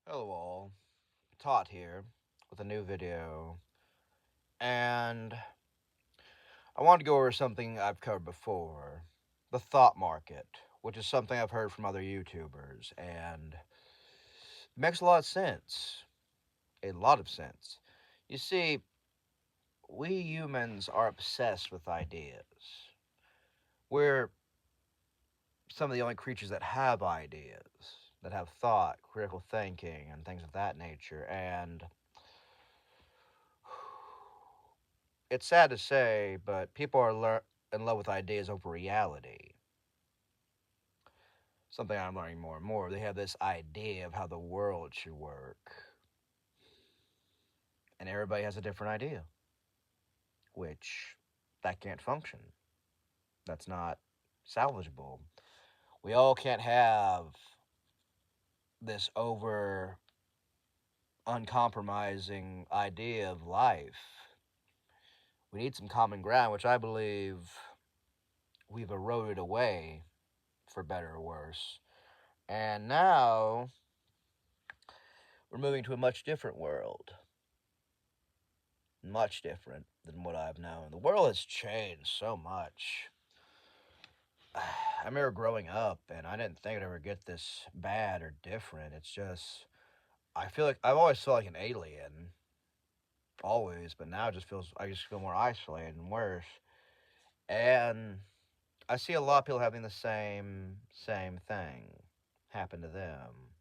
Hello all, Todd here with a new video, and I wanted to go over something I've covered before, the thought market, which is something I've heard from other YouTubers, and it makes a lot of sense. A lot of sense. You see, we humans are obsessed with ideas. We're some of the only creatures that have ideas, that have thought, critical thinking, and things of that nature, and it's sad to say, but people are in love with ideas over reality. Something I'm learning more and more. They have this idea of how the world should work, and everybody has a different idea, which that can't function. That's not salvageable. We all can't have this over uncompromising idea of life. We need some common ground, which I believe we've eroded away, for better or worse. And now we're moving to a much different world. Much different than what I've known. The world has changed so much. I remember growing up, and I didn't think I'd ever get this bad or different. It's just, I feel like I've always felt like an alien, always, but now it just feels, I just feel more isolated and worse. And I see a lot of people having the same thing happen to them,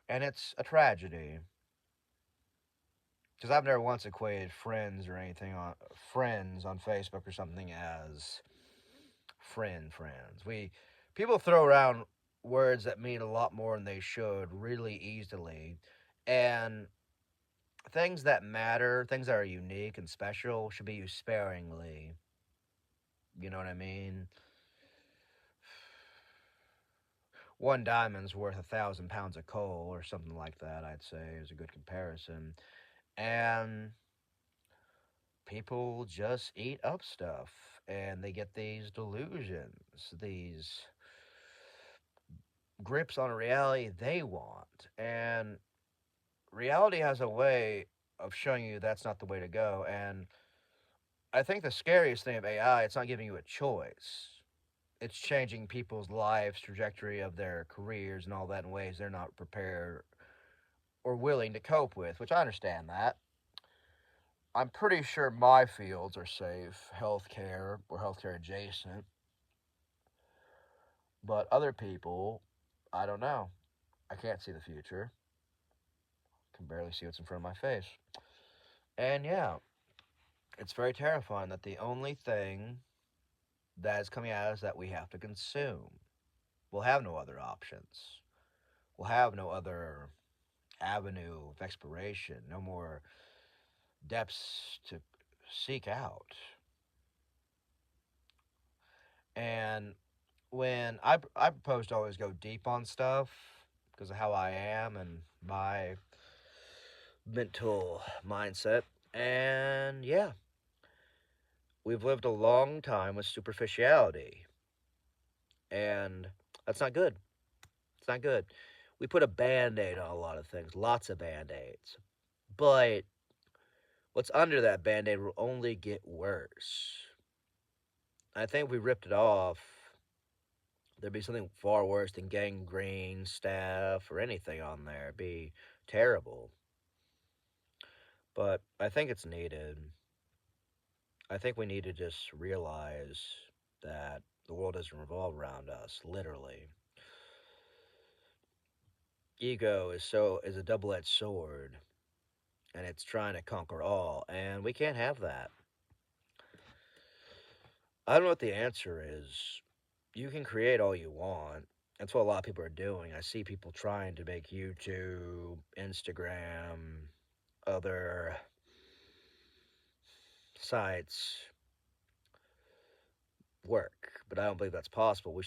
and it's a tragedy. Because I've never once equated friends on Facebook or something as friends. We people throw around words that mean a lot more than they should really easily, and things that matter, things that are unique and special, should be used sparingly. You know what I mean? One diamond's worth 1,000 pounds of coal, or something like that. I'd say is a good comparison, and people just eat up stuff and they get these delusions, these grips on reality they want. And reality has a way of showing you that's not the way to go. And I think the scariest thing of AI, it's not giving you a choice. It's changing people's lives, trajectory of their careers, and all that in ways they're not prepared or willing to cope with, which I understand that. I'm pretty sure my fields are safe, healthcare or healthcare adjacent. But other people, I don't know. I can't see the future. I can barely see what's in front of my face. And yeah, it's very terrifying that the only thing that is coming at us that we have to consume. We'll have no other options. We'll have no other avenue of exploration, no more depths to seek out. And when I propose to always go deep on stuff because of how I am and my mental mindset. And yeah, we've lived a long time with superficiality, and that's not good. It's not good. We put a band aid on a lot of things, lots of band aids. But what's under that band aid will only get worse. I think if we ripped it off, there'd be something far worse than gangrene, staph, or anything on there. It'd be terrible. But I think it's needed. I think we need to just realize that the world doesn't revolve around us, literally. Ego is a double-edged sword, and it's trying to conquer all, and we can't have that. I don't know what the answer is. You can create all you want. That's what a lot of people are doing. I see people trying to make YouTube, Instagram, other sites work, but I don't believe that's possible. We're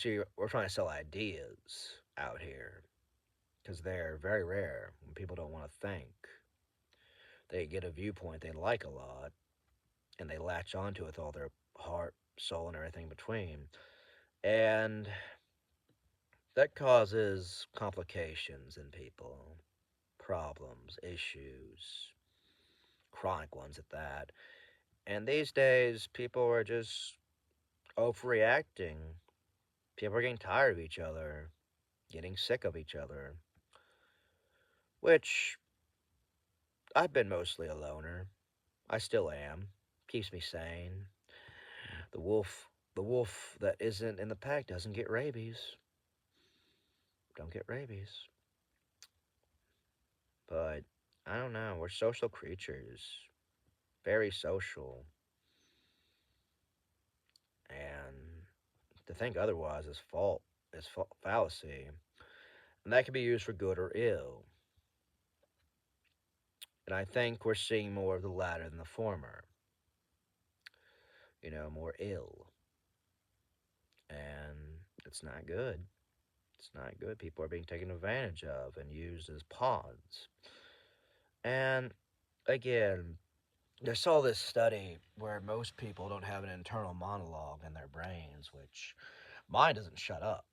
trying to sell ideas out here because they're very rare when people don't want to think. They get a viewpoint they like a lot, and they latch onto it with all their heart, soul, and everything between. And that causes complications in people, problems, issues, chronic ones at that. And these days, people are just overreacting. People are getting tired of each other, getting sick of each other, which I've been mostly a loner. I still am. Keeps me sane. The wolf that isn't in the pack doesn't get rabies. Don't get rabies. But I don't know. We're social creatures, very social, and to think otherwise is fallacy, and that can be used for good or ill. And I think we're seeing more of the latter than the former. More ill, and it's not good. It's not good. People are being taken advantage of and used as pawns. And again, I saw this study where most people don't have an internal monologue in their brains, which mine doesn't shut up.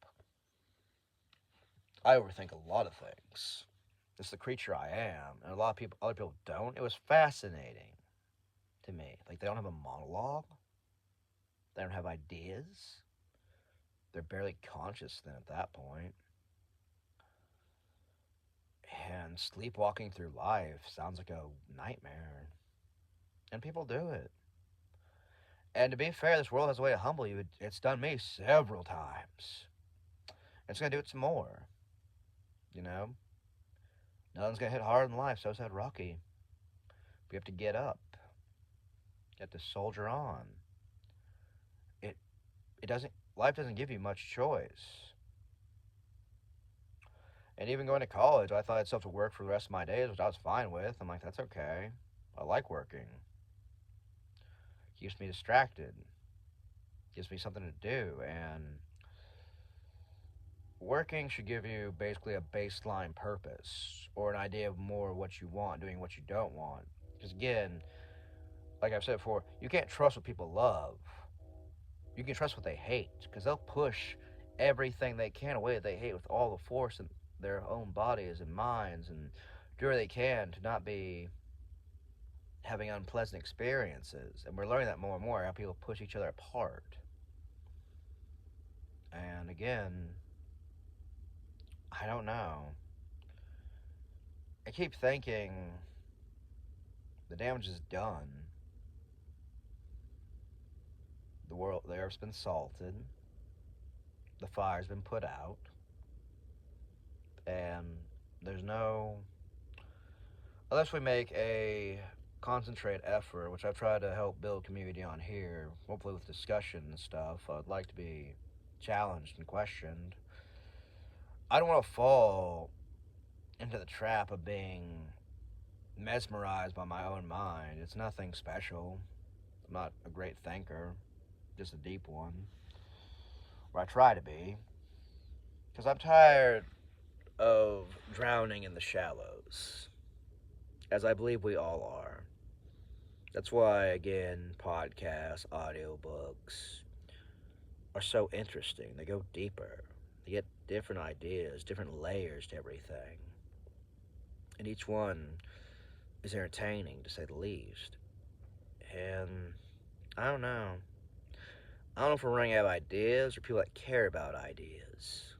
I overthink a lot of things. It's the creature I am, and a lot of people, other people don't. It was fascinating to me. Like they don't have a monologue. They don't have ideas. They're barely conscious then at that point. And sleepwalking through life sounds like a nightmare. And people do it. And to be fair, this world has a way to humble you. It's done me several times. It's going to do it some more. You know? Nothing's going to hit hard in life, so said Rocky. We have to get up. You have to soldier on. It it doesn't life doesn't give you much choice. And even going to college, I thought I'd still have to work for the rest of my days, which I was fine with. I'm like, that's okay. I like working. Keeps me distracted. Gives me something to do. And working should give you basically a baseline purpose or an idea of more what you want, doing what you don't want. Because again, like I've said before, you can't trust what people love. You can trust what they hate because they'll push everything they can away that they hate with all the force in their own bodies and minds and do what they can to not be having unpleasant experiences. And we're learning that more and more how people push each other apart. And again, I don't know. I keep thinking the damage is done. The earth's been salted, the fire's been put out, and there's no unless we make a concentrate effort, which I've tried to help build community on here, hopefully with discussion and stuff. I'd like to be challenged and questioned. I don't want to fall into the trap of being mesmerized by my own mind. It's nothing special. I'm not a great thinker, just a deep one, or I try to be, because I'm tired of drowning in the shallows, as I believe we all are. That's why, again, podcasts, audiobooks are so interesting. They go deeper. They get different ideas, different layers to everything. And each one is entertaining, to say the least. And I don't know. I don't know if we're running out of ideas or people that care about ideas.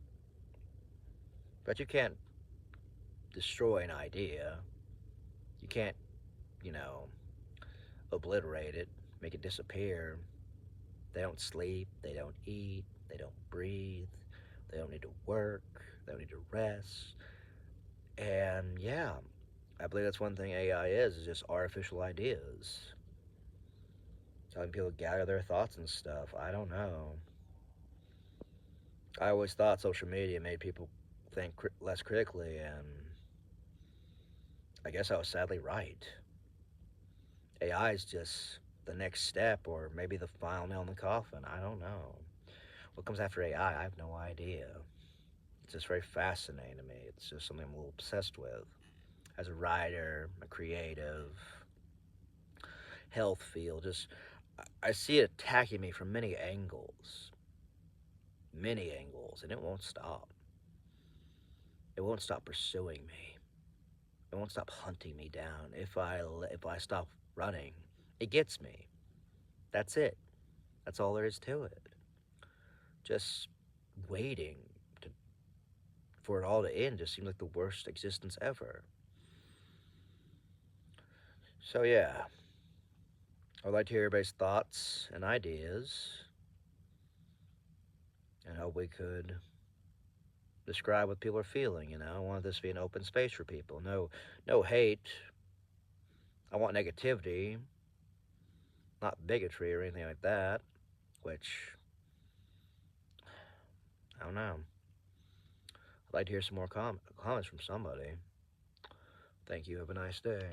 But you can't destroy an idea. You can't, you know, obliterate it, make it disappear. They don't sleep, they don't eat, they don't breathe, they don't need to work, they don't need to rest. And yeah, I believe that's one thing AI is just artificial ideas. Telling people to gather their thoughts and stuff. I don't know. I always thought social media made people think less critically, and I guess I was sadly right. AI is just the next step, or maybe the final nail in the coffin. I don't know. What comes after AI, I have no idea. It's just very fascinating to me. It's just something I'm a little obsessed with. As a writer, a creative, health field, just I see it attacking me from many angles, and it won't stop. it won't stop pursuing me. It won't stop hunting me down. If I stop running, it gets me. That's it. That's all there is to it. Just waiting to, for it all to end just seemed like the worst existence ever. So yeah, I'd like to hear everybody's thoughts and ideas, and hope we could describe what people are feeling. I want this to be an open space for people. No hate. I want negativity, not bigotry or anything like that. Which I don't know. I'd like to hear some more comments from somebody. Thank you. Have a nice day.